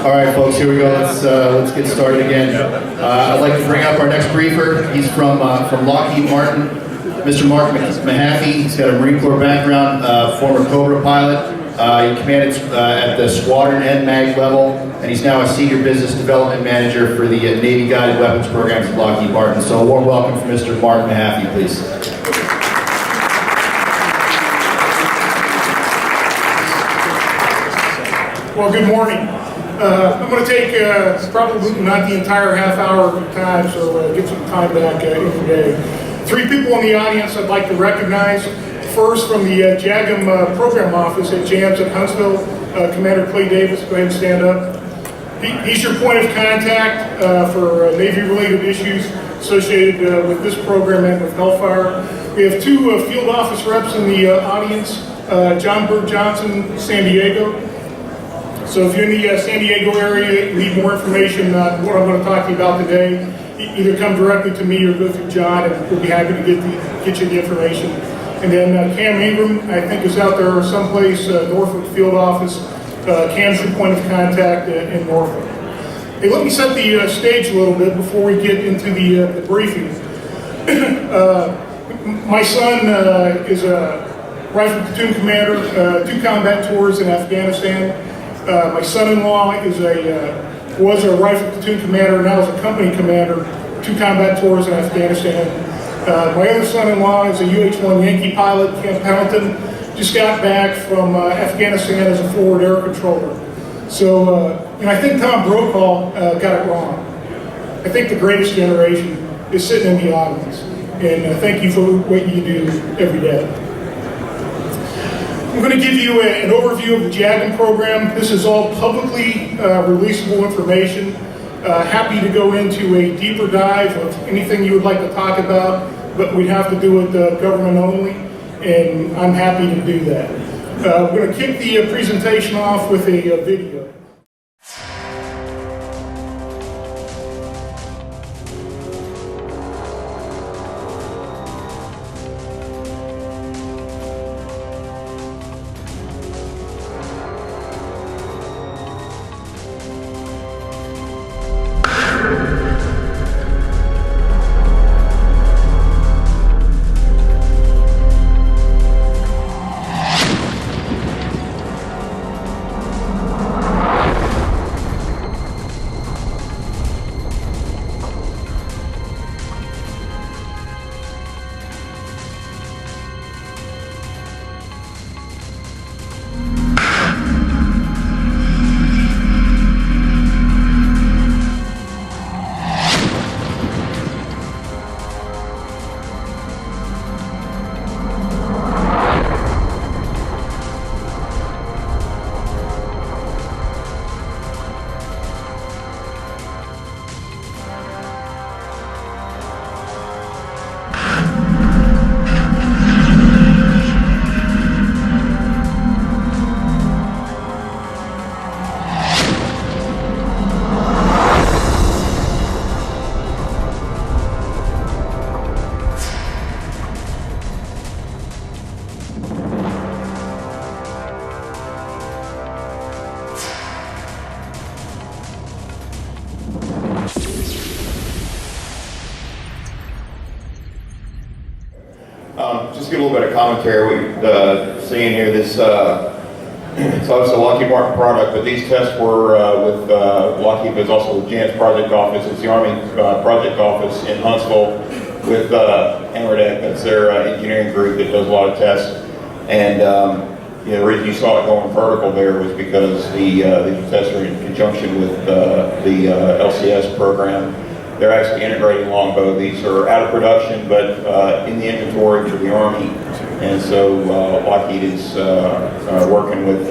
All right, folks, here we go. Let's get started again. I'd like to bring up our next briefer. He's from Lockheed Martin, Mr. Mark Mahaffey. He's got a Marine Corps background, former Cobra pilot. He commanded at the squadron and mag level, and he's now a senior business development manager for the Navy Guided Weapons programs at Lockheed Martin. So a warm welcome for Mr. Mark Mahaffey, please. Well, good morning. I'm going to take probably not the entire half hour of your time, so get some time back in the day. Three people in the audience I'd like to recognize. First, from the JAGM program office at JAMS at Huntsville, Commander Clay Davis. Go ahead and stand up. He's your point of contact for Navy-related issues associated with this program and with Hellfire. We have two field office reps in the audience, John Bird Johnson, San Diego. So if you're in the San Diego area, you need more information on what I'm going to talk to you about today, either come directly to me or go through John, and we'll be happy to get you the information. And then Cam Ingram, I think, is out there someplace, Norfolk field office. Cam's your point of contact in Norfolk. Hey, let me set the stage a little bit before we get into the briefing. My son is a rifle platoon commander, 2 combat tours in Afghanistan. My son-in-law was a rifle platoon commander, now is a company commander, 2 combat tours in Afghanistan. My other son-in-law is a UH-1 Yankee pilot, Camp Pendleton, just got back from Afghanistan as a forward air controller. So, and I think Tom Brokaw got it wrong. I think the greatest generation is sitting in the audience, and thank you for what you do every day. I'm going to give you an overview of the JAGM program. This is all publicly releasable information. Happy to go into a deeper dive of anything you would like to talk about, but we'd have to do it government only, and I'm happy to do that. We're going to kick the presentation off with a video. Just give a little bit of commentary. What you're seeing here, this it's obviously a Lockheed Martin product, but these tests were with Lockheed, but it's also with Jan's project office. It's the Army project office in Huntsville with NHA. That's their engineering group that does a lot of tests. And the reason you saw it going vertical there was because the tests are in conjunction with the LCS program. They're actually integrating longbow. These are out of production, but in the inventory for the Army. And so Lockheed is working with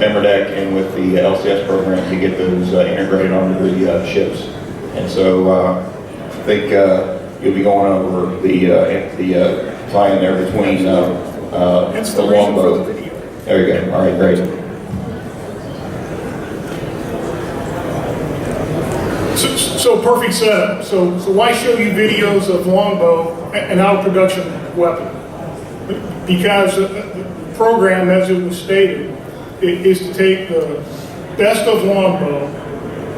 NHA and with the LCS program to get those integrated onto the ships. And so I think you'll be going over the tie-in there between the longbow. There you go. All right, great. So perfect setup. So why show you videos of longbow, an out-of-production weapon? Because the program, as it was stated, is to take the best of longbow,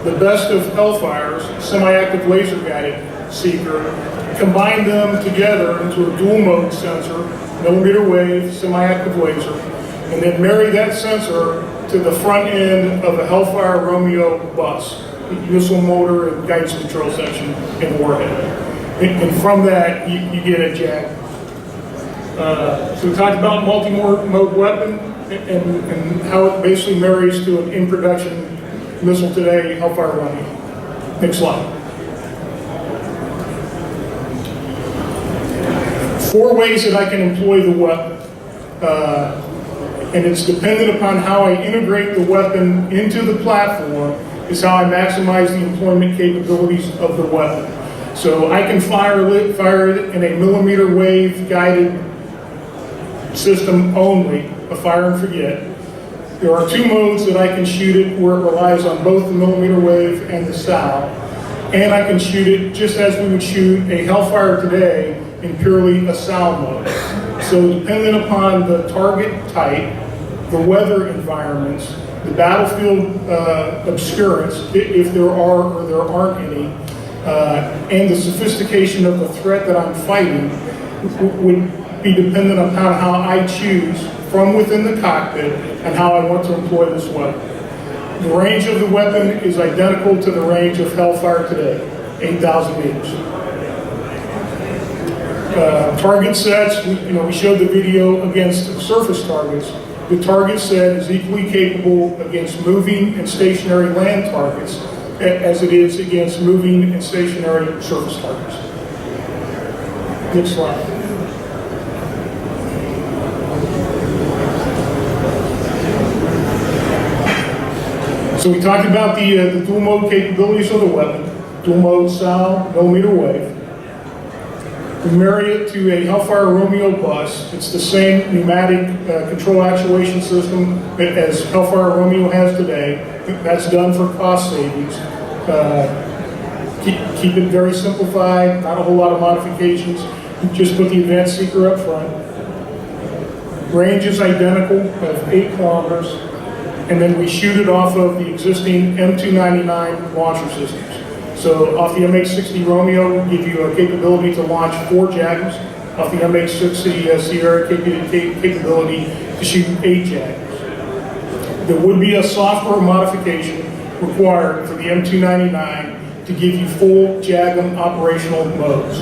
the best of Hellfire's semi-active laser guided seeker, combine them together into a dual mode sensor, millimeter wave, semi-active laser, and then marry that sensor to the front end of a Hellfire Romeo bus, missile motor and guidance control section and warhead. And from that, you get a JAGM. So we talked about multi-mode weapon and how it basically marries to an in-production missile today, Hellfire Romeo. Next slide. 4 ways that I can employ the weapon. And it's dependent upon how I integrate the weapon into the platform is how I maximize the employment capabilities of the weapon. So I can fire it in a millimeter wave guided system only, a fire and forget. There are 2 modes that I can shoot it where it relies on both the millimeter wave and the SAL. And I can shoot it just as we would shoot a Hellfire today in purely a SAL mode. So depending upon the target type, the weather environments, the battlefield obscurance, if there are or there aren't any, and the sophistication of the threat that I'm fighting would be dependent upon how I choose from within the cockpit and how I want to employ this weapon. The range of the weapon is identical to the range of Hellfire today, 8,000 meters. Target sets, we showed the video against surface targets. The target set is equally capable against moving and stationary land targets as it is against moving and stationary surface targets. Next slide. So we talked about the dual mode capabilities of the weapon, dual mode SAL, millimeter wave. We marry it to a Hellfire Romeo bus. It's the same pneumatic control actuation system as Hellfire Romeo has today. That's done for cost savings. Keep it very simplified, not a whole lot of modifications. Just put the advanced seeker up front. Range is identical of 8 kilometers. And then we shoot it off of the existing M299 launcher systems. So off the MH-60 Romeo, we give you a capability to launch 4 JAGMs. Off the MH-60 Sierra, capability to shoot 8 JAGMs. There would be a software modification required for the M299 to give you full JAGM operational modes.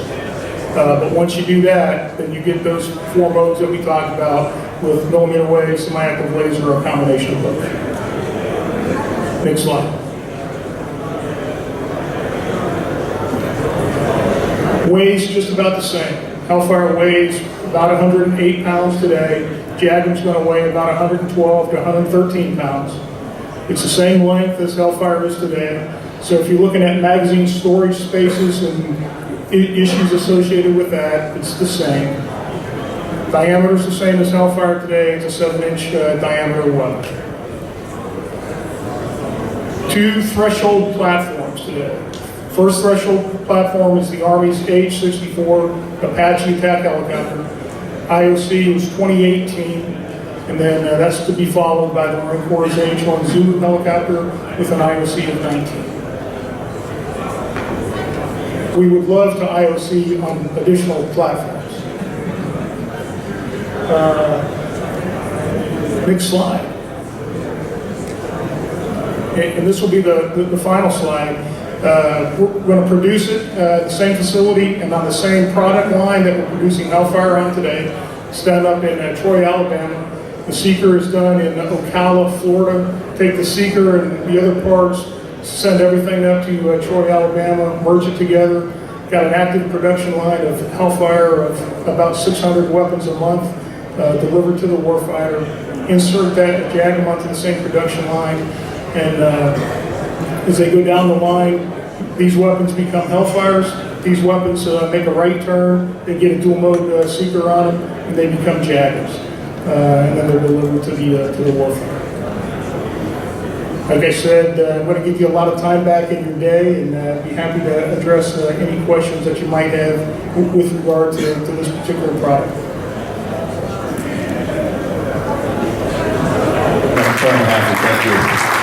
But once you do that, then you get those 4 modes that we talked about with millimeter wave, semi-active laser, or a combination of both. Next slide. Weighs just about the same. Hellfire weighs about 108 pounds today. JAGM's going to weigh about 112 to 113 pounds. It's the same length as Hellfire is today. So if you're looking at magazine storage spaces and issues associated with that, it's the same. Diameter is the same as Hellfire today. It's a 7-inch diameter weapon. 2 threshold platforms today. First threshold platform is the Army's H-64 Apache attack helicopter. IOC is 2018, and then that's to be followed by the Marine Corps' H-1 Zulu helicopter with an IOC of 19. We would love to IOC on additional platforms. Next slide. And this will be the final slide. We're going to produce it at the same facility and on the same product line that we're producing Hellfire on today. It's done up in Troy, Alabama. The seeker is done in Ocala, Florida. Take the seeker and the other parts, send everything up to Troy, Alabama, merge it together. Got an active production line of Hellfire of about 600 weapons a month delivered to the warfighter. Insert that JAGM onto the same production line, and as they go down the line, these weapons become Hellfires. These weapons make a right turn, they get a dual mode seeker on them, and they become JAGMs. And then they're delivered to the warfighter. Like I said, I'm going to give you a lot of time back in your day, and be happy to address any questions that you might have with regard to this particular product. Thank you.